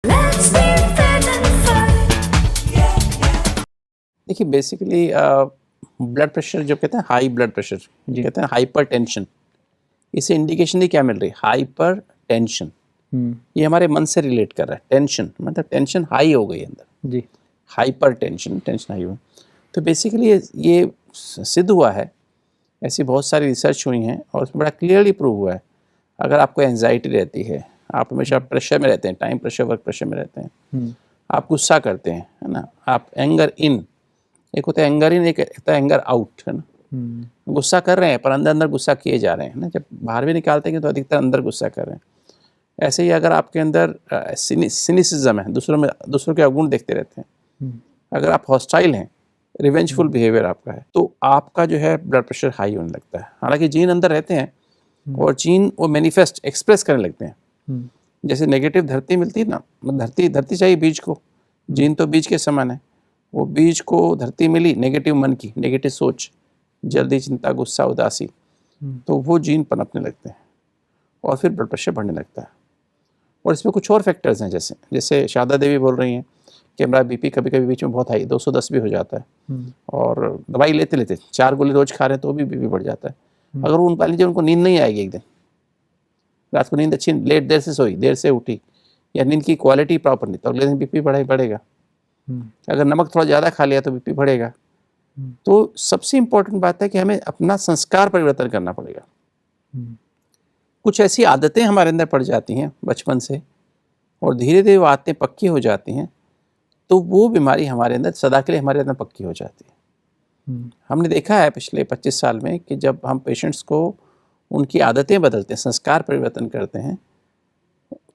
Let's be fun and fun. देखिए basically blood pressure जो कहते हैं हाई ब्लड प्रेशर कहते हैं हाइपर टेंशन, इसे इंडिकेशन ही क्या मिल रही है? Hyper tension. ये हमारे मन से रिलेट कर रहा है। टेंशन मतलब टेंशन हाई हो गई अंदर जी। हाइपर टेंशन, टेंशन हाई हुई। तो बेसिकली ये सिद्ध हुआ है, ऐसी बहुत सारी रिसर्च हुई हैं और उसमें बड़ा क्लियरली प्रूव हुआ है। अगर आपको एंजाइटी रहती है, आप हमेशा प्रेशर में रहते हैं, टाइम प्रेशर वर्क प्रेशर में रहते हैं, आप गुस्सा करते हैं, है ना, आप एंगर इन, एक होता है एंगर इन, एक होता है एंगर आउट, है ना। गुस्सा कर रहे हैं पर अंदर अंदर गुस्सा किए जा रहे हैं ना, जब बाहर भी निकालते हैं तो अधिकतर अंदर गुस्सा कर रहे हैं। ऐसे ही अगर आपके अंदर सिनिसिज्म है, दूसरों के अवगुण देखते रहते हैं, अगर आप हॉस्टाइल हैं, रिवेंजफुल बिहेवियर आपका है, तो आपका जो है ब्लड प्रेशर हाई होने लगता है। हालांकि जीन अंदर रहते हैं और जीन वो मैनिफेस्ट एक्सप्रेस करने लगते हैं। जैसे नेगेटिव धरती मिलती है ना, धरती चाहिए बीज को, जीन तो बीज के समान है। वो बीज को धरती मिली नेगेटिव मन की, नेगेटिव सोच, जल्दी, चिंता, गुस्सा, उदासी, तो वो जीन पनपने लगते हैं और फिर ब्लड प्रेशर बढ़ने लगता है। और इसमें कुछ और फैक्टर्स हैं, जैसे शारदा देवी बोल रही हैं कि हमारा बीपी कभी कभी बीच में बहुत हाई 210 भी हो जाता है, और दवाई लेते लेते 4 गोली रोज खा रहे हैं तो भी बीपी बढ़ जाता है। अगर वो मान लीजिए उनको नींद नहीं आएगी, एक दिन रात को नींद अच्छी देर से सोई, देर से उठी, या नींद की क्वालिटी प्रॉपर नहीं, तो अगले दिन बीपी बढ़ेगा। अगर नमक थोड़ा ज़्यादा खा लिया तो बीपी बढ़ेगा। तो सबसे इम्पोर्टेंट बात है कि हमें अपना संस्कार परिवर्तन करना पड़ेगा। कुछ ऐसी आदतें हमारे अंदर पड़ जाती हैं बचपन से और धीरे धीरे वो आदतें पक्की हो जाती हैं, तो वो बीमारी हमारे अंदर सदा के लिए हमारे अंदर पक्की हो जाती है। हमने देखा है पिछले 25 साल में कि जब हम पेशेंट्स को उनकी आदतें बदलते हैं, संस्कार परिवर्तन करते हैं,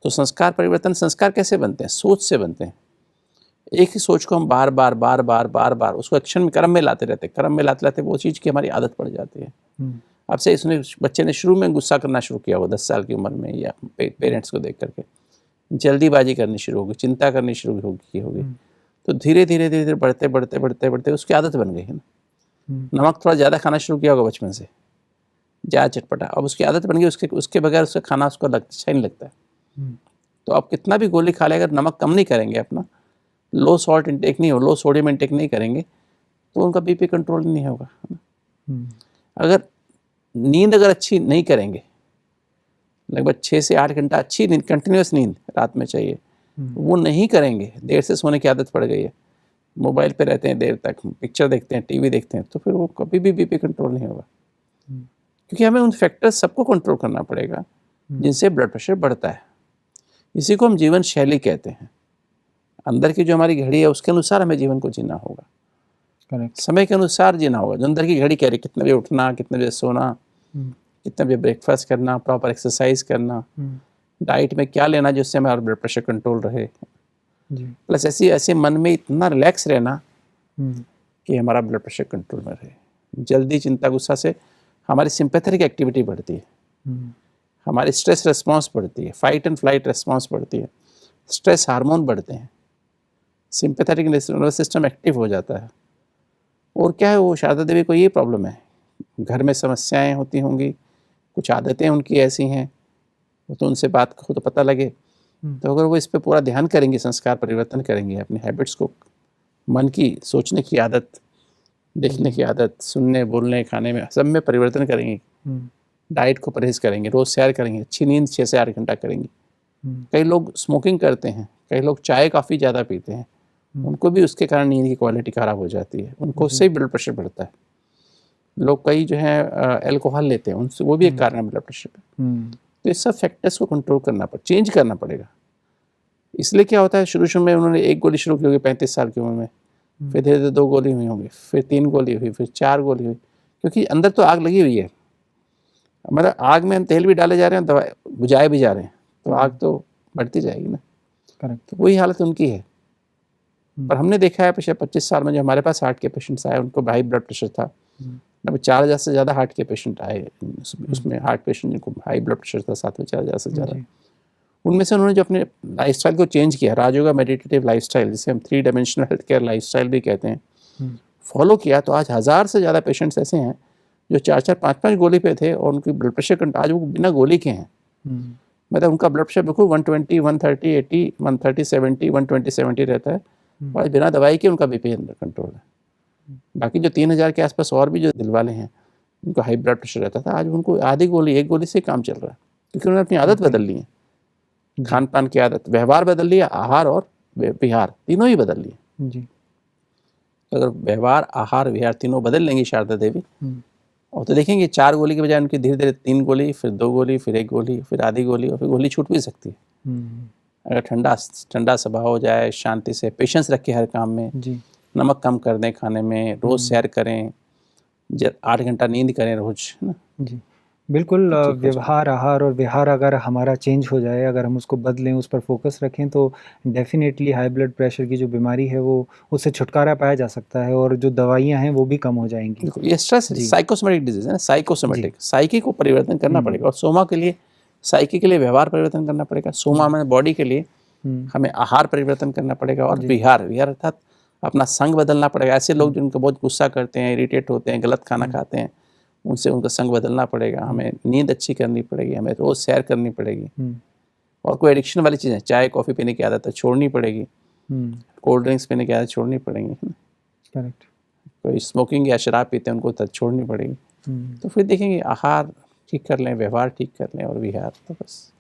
तो संस्कार कैसे बनते हैं? सोच से बनते हैं। एक ही सोच को हम बार बार उसको एक्शन में, कर्म में लाते रहते वो चीज़ की हमारी आदत पड़ जाती है। अब से इसने बच्चे ने शुरू में गुस्सा करना शुरू किया हो 10 साल की उम्र में, या पेरेंट्स को देख करके जल्दीबाजी करनी शुरू होगी, चिंता करनी शुरू होगी, तो धीरे धीरे बढ़ते उसकी आदत बन गई है ना। नमक थोड़ा ज़्यादा खाना शुरू किया होगा बचपन से, ज़्यादा चटपटा, अब उसकी आदत बन गई, उसके बगैर उसका खाना उसको अच्छा नहीं लगता है। तो आप कितना भी गोली खा ले, अगर नमक कम नहीं करेंगे, अपना लो सॉल्ट इंटेक नहीं हो, लो सोडियम इंटेक नहीं करेंगे, तो उनका बीपी कंट्रोल नहीं होगा। अगर नींद अच्छी नहीं करेंगे, लगभग 6 से 8 घंटा अच्छी नींद, कंटिन्यूस नींद रात में चाहिए, वो नहीं करेंगे, देर से सोने की आदत पड़ गई है, मोबाइल पे रहते हैं देर तक, पिक्चर देखते हैं, टीवी देखते हैं, तो फिर वो कभी भी बीपी कंट्रोल नहीं होगा। क्योंकि हमें उन फैक्टर्स सबको कंट्रोल करना पड़ेगा जिनसे ब्लड प्रेशर बढ़ता है। इसी को हम जीवन शैली कहते हैं। अंदर की जो हमारी घड़ी है उसके अनुसार हमें जीवन को जीना होगा, करेक्ट, समय के अनुसार जीना होगा। जो अंदर की घड़ी कह रही, कितने बजे उठना, कितने बजे सोना, कितने बजे ब्रेकफास्ट करना, प्रॉपर एक्सरसाइज करना, डाइट में क्या लेना जिससे हमारा ब्लड प्रेशर कंट्रोल रहे, प्लस ऐसे मन में इतना रिलैक्स रहना कि हमारा ब्लड प्रेशर कंट्रोल में रहे। जल्दी, चिंता, गुस्सा से हमारी सिंपैथेटिक एक्टिविटी बढ़ती है, हमारी स्ट्रेस रिस्पॉन्स बढ़ती है, फाइट एंड फ्लाइट रिस्पॉन्स बढ़ती है, स्ट्रेस हार्मोन बढ़ते हैं, सिंपैथेटिक नर्वस सिस्टम एक्टिव हो जाता है। और क्या है, वो शारदा देवी को ये प्रॉब्लम है, घर में समस्याएं होती होंगी, कुछ आदतें उनकी ऐसी हैं, तो उनसे बात को तो पता लगे, तो अगर वो इस पे पूरा ध्यान करेंगे, संस्कार परिवर्तन करेंगे, अपनी हैबिट्स को, मन की सोचने की आदत, देखने की आदत, सुनने, बोलने, खाने में, सब में परिवर्तन करेंगे, डाइट को परहेज करेंगे, रोज़ सैर करेंगे, अच्छी नींद 6 से 8 घंटा करेंगे। कई लोग स्मोकिंग करते हैं, कई लोग चाय काफ़ी ज़्यादा पीते हैं, उनको भी उसके कारण नींद की क्वालिटी ख़राब हो जाती है, उनको उससे ही ब्लड प्रेशर बढ़ता है। लोग कई जो है अल्कोहल लेते हैं, उनसे वो भी एक कारण है ब्लड प्रेशर का। तो इस सब फैक्टर्स को कंट्रोल चेंज करना पड़ेगा। इसलिए क्या होता है, शुरू में उन्होंने 1 गोली शुरू की होगी 35 साल की उम्र में, फिर धीरे धीरे 2 गोली हुई होंगी, फिर 3 गोली हुई, फिर 4 गोली हुई, क्योंकि अंदर तो आग लगी हुई है। मतलब आग में हम तेल भी डाले जा रहे हैं, दवा बुझाए भी जा रहे हैं, तो आग तो बढ़ती जाएगी ना। करेक्ट, तो वही हालत उनकी है। पर हमने देखा है पिछले 25 साल में जो हमारे पास हार्ट के पेशेंट्स आए, उनको हाई ब्लड प्रेशर था, लगभग 4000 से ज़्यादा हार्ट के पेशेंट आए, उसमें हार्ट पेशेंट जिनको हाई ब्लड प्रेशर था, साथ में 4000 से ज़्यादा। उनमें से उन्होंने जो अपने लाइफस्टाइल को चेंज किया, राजयोगा मेडिटेटिव लाइफस्टाइल, जिसे हम 3 डायमेंशनल हेल्थ केयर लाइफस्टाइल भी कहते हैं, फॉलो किया, तो आज 1000 से ज़्यादा पेशेंट्स ऐसे हैं जो 4-4, 5-5 गोली पे थे और उनकी ब्लड प्रेशर आज वो बिना गोली के हैं। मतलब उनका ब्लड प्रेशर बिल्कुल 120, 130, 80, 130, 70, 120, 70 रहता है, और बिना दवाई के उनका बीपी अंडर कंट्रोल है। बाकी जो 3000 के आसपास और भी जो दिल वाले हैं, उनको हाई ब्लड प्रेशर रहता था, आज उनको आधी गोली, एक गोली से काम चल रहा है, क्योंकि उन्होंने अपनी आदत बदल ली है, खान पान की आदत, व्यवहार बदल लिया, आहार और विहार तीनों ही बदल लिए। जी। अगर व्यवहार, आहार, विहार तीनों बदल लेंगी शारदा देवी, और तो देखेंगे 4 गोली के बजाय उनकी धीरे धीरे 3 गोली, फिर 2 गोली, फिर 1 गोली, फिर आधी गोली, और फिर गोली छूट भी सकती है। अगर ठंडा स्वभाव हो जाए, शांति से पेशेंस रखे हर काम में, जी। नमक कम कर दें खाने में, रोज़ सैर करें, 8 घंटा नींद करें रोज़, है ना। जी, बिल्कुल। व्यवहार, आहार और विहार अगर हमारा चेंज हो जाए, अगर हम उसको बदलें, उस पर फोकस रखें, तो डेफ़िनेटली हाई ब्लड प्रेशर की जो बीमारी है वो उससे छुटकारा पाया जा सकता है, और जो दवाइयाँ हैं वो भी कम हो जाएँगी। बिल्कुल, ये स्ट्रेस साइकोसोमेटिक डिजीज़ है ना, साइकोसोमेटिक, साइकी को परिवर्तन करना पड़ेगा, और सोमा के लिए, साइकी के लिए व्यवहार परिवर्तन करना पड़ेगा, सोमा में बॉडी के लिए हमें आहार परिवर्तन करना पड़ेगा, और विहार अर्थात अपना संग बदलना पड़ेगा। ऐसे लोग जिनको बहुत गुस्सा करते हैं, इरिटेट होते हैं, गलत खाना खाते हैं, उनसे उनका संग बदलना पड़ेगा। हमें नींद अच्छी करनी पड़ेगी, हमें रोज़ सैर करनी पड़ेगी, और कोई एडिक्शन वाली चीज़ें, चाय कॉफ़ी पीने की आदत है छोड़नी पड़ेगी, कोल्ड ड्रिंक्स पीने की आदत छोड़नी पड़ेगी, है ना। करेक्ट। कोई स्मोकिंग या शराब पीते हैं, उनको छोड़नी पड़ेगी। तो फिर देखेंगे आहार ठीक कर लें, व्यवहार ठीक कर लें, और विहार, तो बस।